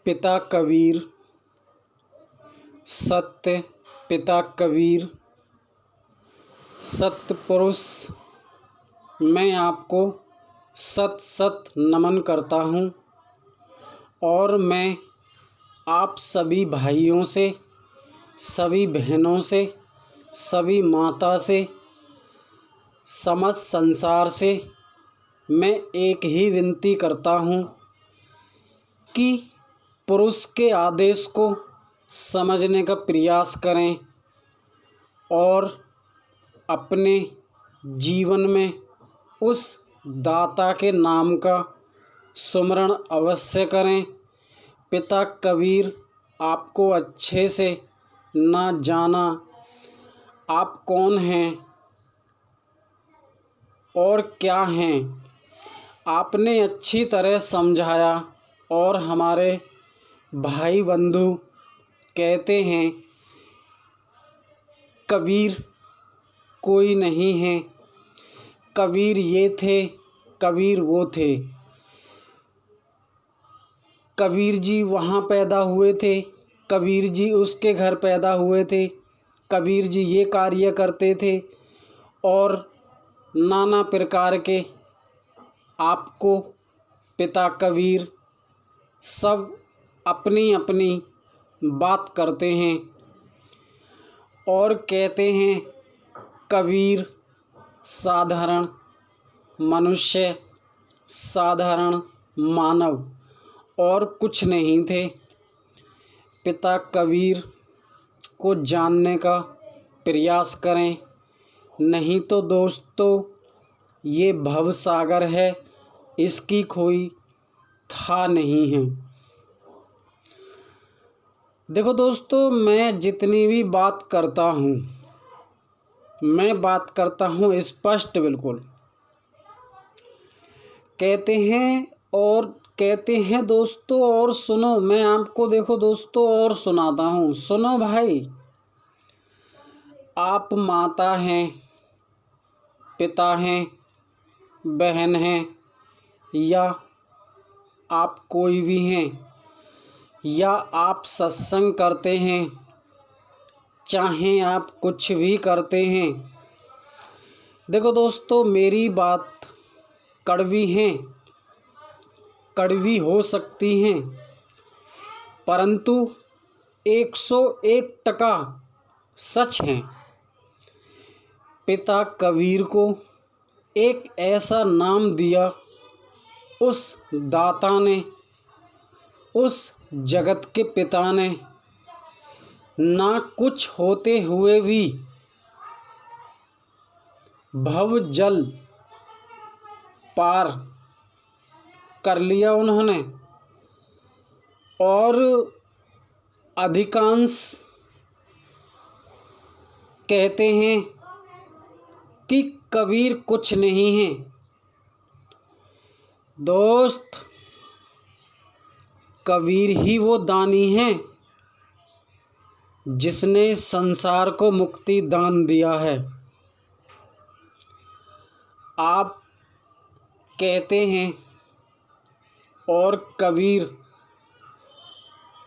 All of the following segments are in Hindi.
पिता कबीर, सत्य पिता कबीर, सत्य पुरुष, मैं आपको सत सत नमन करता हूँ और मैं आप सभी भाइयों से, सभी बहनों से, सभी माता से, समस्त संसार से मैं एक ही विनती करता हूँ कि पुरुष के आदेश को समझने का प्रयास करें और अपने जीवन में उस दाता के नाम का सुमरण अवश्य करें। पिता कबीर आपको अच्छे से ना जाना आप कौन हैं और क्या हैं, आपने अच्छी तरह समझाया और हमारे भाई बंधु कहते हैं कबीर कोई नहीं है, कबीर ये थे, कबीर वो थे, कबीर जी वहाँ पैदा हुए थे, कबीर जी उसके घर पैदा हुए थे, कबीर जी ये कार्य करते थे और नाना प्रकार के आपको पिता कबीर सब अपनी अपनी बात करते हैं और कहते हैं कबीर साधारण मनुष्य, साधारण मानव और कुछ नहीं थे। पिता कबीर को जानने का प्रयास करें, नहीं तो दोस्तों ये भव सागर है, इसकी कोई था नहीं है। देखो दोस्तों, मैं जितनी भी बात करता हूँ, मैं बात करता हूँ स्पष्ट बिल्कुल। कहते हैं दोस्तों और सुनो, मैं आपको देखो दोस्तों और सुनाता हूँ। सुनो भाई, आप माता हैं, पिता हैं, बहन हैं या आप कोई भी हैं या आप सत्संग करते हैं, चाहे आप कुछ भी करते हैं। देखो दोस्तों, मेरी बात कड़वी है, कड़वी हो सकती हैं, परंतु 101% सच है। पिता कबीर को एक ऐसा नाम दिया उस दाता ने, उस जगत के पिता ने, ना कुछ होते हुए भी भव जल पार कर लिया उन्होंने और अधिकांश कहते हैं कि कबीर कुछ नहीं है। दोस्त, कबीर ही वो दानी है जिसने संसार को मुक्ति दान दिया है। आप कहते हैं और कबीर,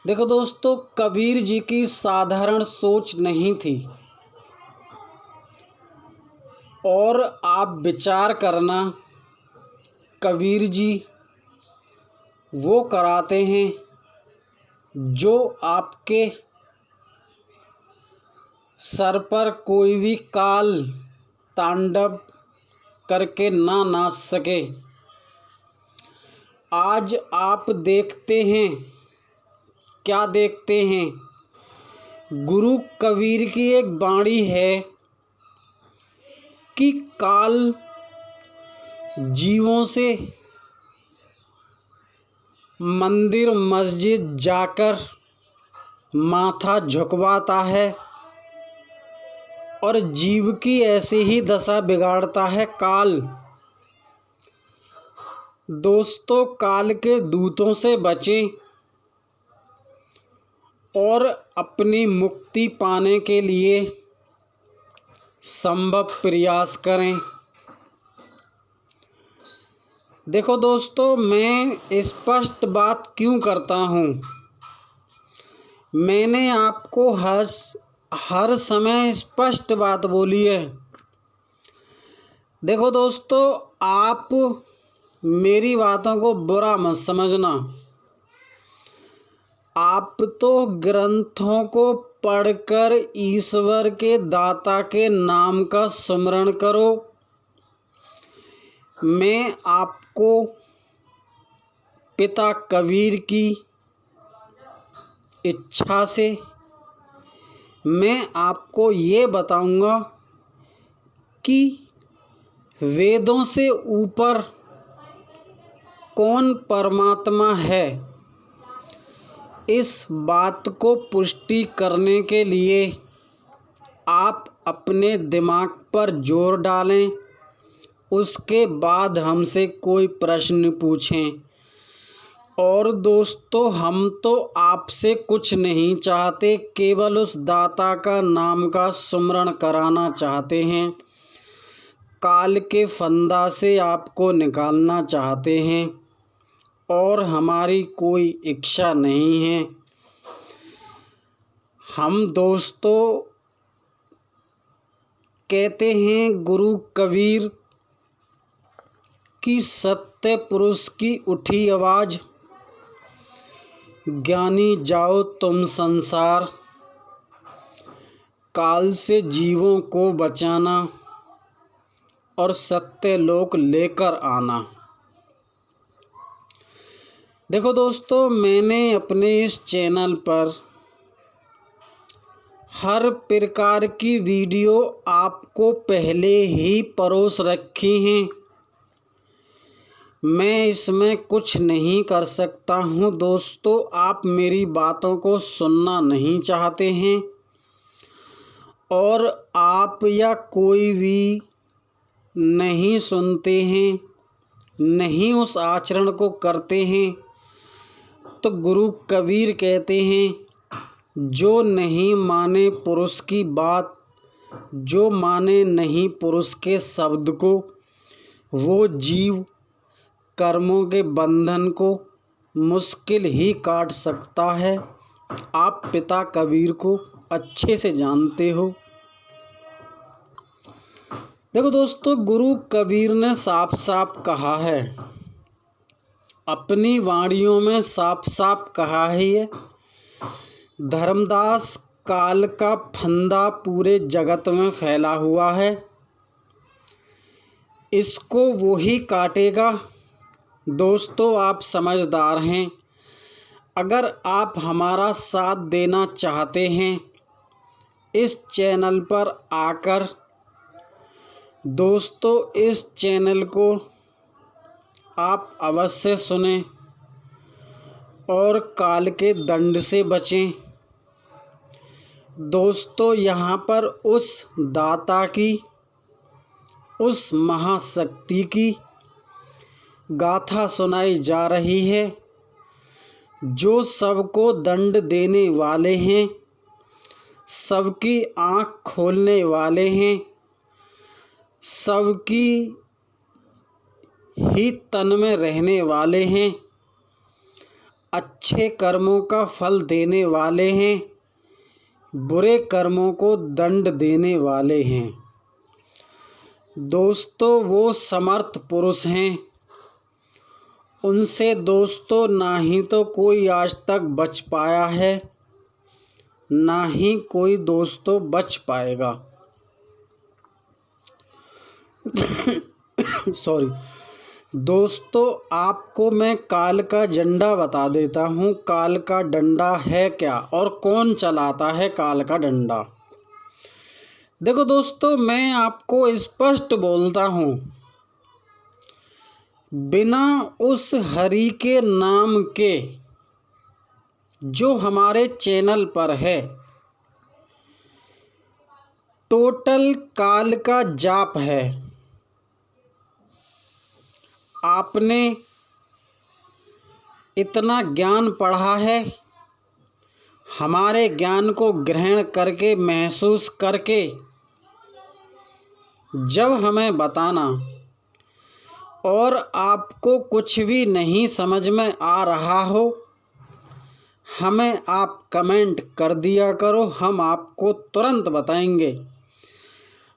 देखो दोस्तों, कबीर जी की साधारण सोच नहीं थी और आप विचार करना, कबीर जी वो कराते हैं जो आपके सर पर कोई भी काल तांडव करके ना नाच सके। आज आप देखते हैं, क्या देखते हैं, गुरु कबीर की एक वाणी है कि काल जीवों से मंदिर मस्जिद जाकर माथा झुकवाता है और जीव की ऐसी ही दशा बिगाड़ता है काल। दोस्तों, काल के दूतों से बचें और अपनी मुक्ति पाने के लिए संभव प्रयास करें। देखो दोस्तों, मैं स्पष्ट बात क्यों करता हूँ, मैंने आपको हर समय स्पष्ट बात बोली है। देखो दोस्तों, आप मेरी बातों को बुरा मत समझना। आप तो ग्रंथों को पढ़कर ईश्वर के दाता के नाम का स्मरण करो। मैं आपको पिता कबीर की इच्छा से मैं आपको ये बताऊंगा कि वेदों से ऊपर कौन परमात्मा है। इस बात को पुष्टि करने के लिए आप अपने दिमाग पर जोर डालें, उसके बाद हमसे कोई प्रश्न पूछें। और दोस्तों, हम तो आपसे कुछ नहीं चाहते, केवल उस दाता का नाम का स्मरण कराना चाहते हैं। काल के फंदा से आपको निकालना चाहते हैं और हमारी कोई इच्छा नहीं है। हम दोस्तों कहते हैं गुरु कबीर की सत्य पुरुष की उठी आवाज, ज्ञानी जाओ तुम संसार, काल से जीवों को बचाना और सत्य लोक लेकर आना। देखो दोस्तों, मैंने अपने इस चैनल पर हर प्रकार की वीडियो आपको पहले ही परोस रखी हैं। मैं इसमें कुछ नहीं कर सकता हूँ। दोस्तों, आप मेरी बातों को सुनना नहीं चाहते हैं और आप या कोई भी नहीं सुनते हैं, नहीं उस आचरण को करते हैं, तो गुरु कबीर कहते हैं, जो नहीं माने पुरुष की बात, जो माने नहीं पुरुष के शब्द को, वो जीव कर्मों के बंधन को मुश्किल ही काट सकता है। आप पिता कबीर को अच्छे से जानते हो। देखो दोस्तों, गुरु कबीर ने साफ साफ कहा है, अपनी वाणियों में साफ साफ कहा है ये, धर्मदास काल का फंदा पूरे जगत में फैला हुआ है, इसको वो ही काटेगा। दोस्तों, आप समझदार हैं। अगर आप हमारा साथ देना चाहते हैं, इस चैनल पर आकर दोस्तों इस चैनल को आप अवश्य सुनें और काल के दंड से बचें। दोस्तों, यहाँ पर उस दाता की, उस महाशक्ति की गाथा सुनाई जा रही है, जो सबको दंड देने वाले हैं, सबकी आँख खोलने वाले हैं, सबकी ही तन में रहने वाले हैं, अच्छे कर्मों का फल देने वाले हैं, बुरे कर्मों को दंड देने वाले हैं। दोस्तों, वो समर्थ पुरुष हैं, उनसे दोस्तों ना ही तो कोई आज तक बच पाया है, ना ही कोई दोस्तों बच पाएगा। सॉरी दोस्तों, आपको मैं काल का झंडा बता देता हूँ। काल का डंडा है क्या और कौन चलाता है काल का डंडा। देखो दोस्तों, मैं आपको स्पष्ट बोलता हूँ, बिना उस हरि के नाम के जो हमारे चैनल पर है, टोटल काल का जाप है। आपने इतना ज्ञान पढ़ा है, हमारे ज्ञान को ग्रहण करके, महसूस करके जब हमें बताना और आपको कुछ भी नहीं समझ में आ रहा हो, हमें आप कमेंट कर दिया करो, हम आपको तुरंत बताएंगे।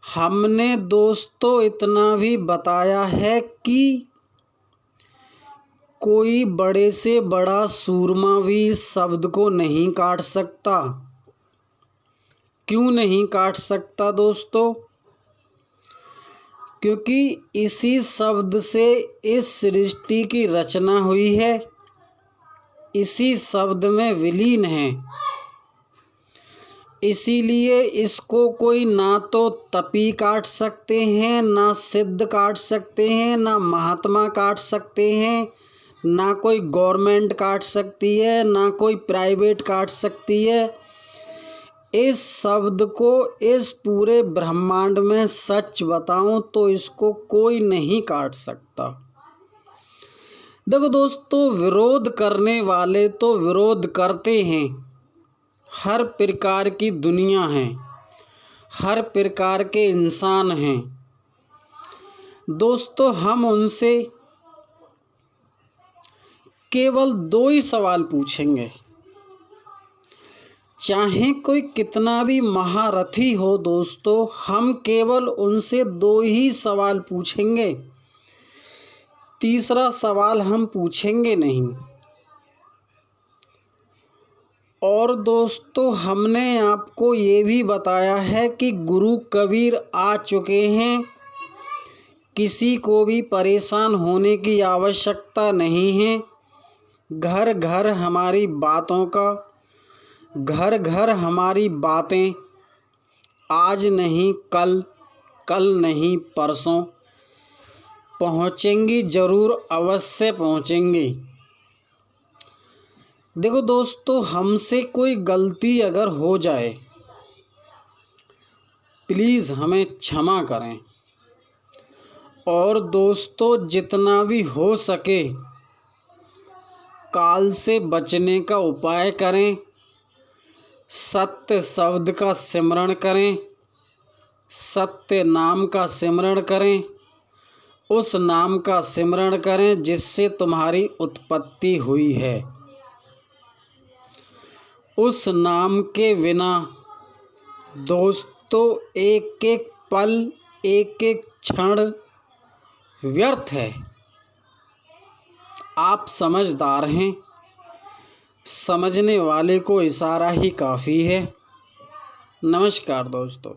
हमने दोस्तों इतना भी बताया है कि कोई बड़े से बड़ा सूरमा भी इस शब्द को नहीं काट सकता। क्यों नहीं काट सकता दोस्तों? क्योंकि इसी शब्द से इस सृष्टि की रचना हुई है, इसी शब्द में विलीन है। इसीलिए इसको कोई ना तो तपी काट सकते हैं, ना सिद्ध काट सकते हैं, ना महात्मा काट सकते हैं, ना कोई गवर्नमेंट काट सकती है, ना कोई प्राइवेट काट सकती है। इस शब्द को इस पूरे ब्रह्मांड में सच बताऊं तो इसको कोई नहीं काट सकता। देखो दोस्तों, विरोध करने वाले तो विरोध करते हैं। हर प्रकार की दुनिया है, हर प्रकार के इंसान हैं। दोस्तों, हम उनसे केवल 2 ही सवाल पूछेंगे। चाहे कोई कितना भी महारथी हो दोस्तों, हम केवल उनसे 2 ही सवाल पूछेंगे, तीसरा सवाल हम पूछेंगे नहीं। और दोस्तों, हमने आपको ये भी बताया है कि गुरु कबीर आ चुके हैं। किसी को भी परेशान होने की आवश्यकता नहीं है। घर घर हमारी बातों का, घर घर हमारी बातें आज नहीं कल, कल नहीं परसों पहुँचेंगी, ज़रूर अवश्य पहुँचेंगी। देखो दोस्तों, हमसे कोई गलती अगर हो जाए प्लीज़ हमें क्षमा करें। और दोस्तों, जितना भी हो सके काल से बचने का उपाय करें, सत्य शब्द का सिमरण करें, सत्य नाम का सिमरण करें, उस नाम का सिमरण करें जिससे तुम्हारी उत्पत्ति हुई है। उस नाम के बिना दोस्तों एक एक पल, एक एक क्षण व्यर्थ है। आप समझदार हैं, समझने वाले को इशारा ही काफ़ी है। नमस्कार दोस्तों।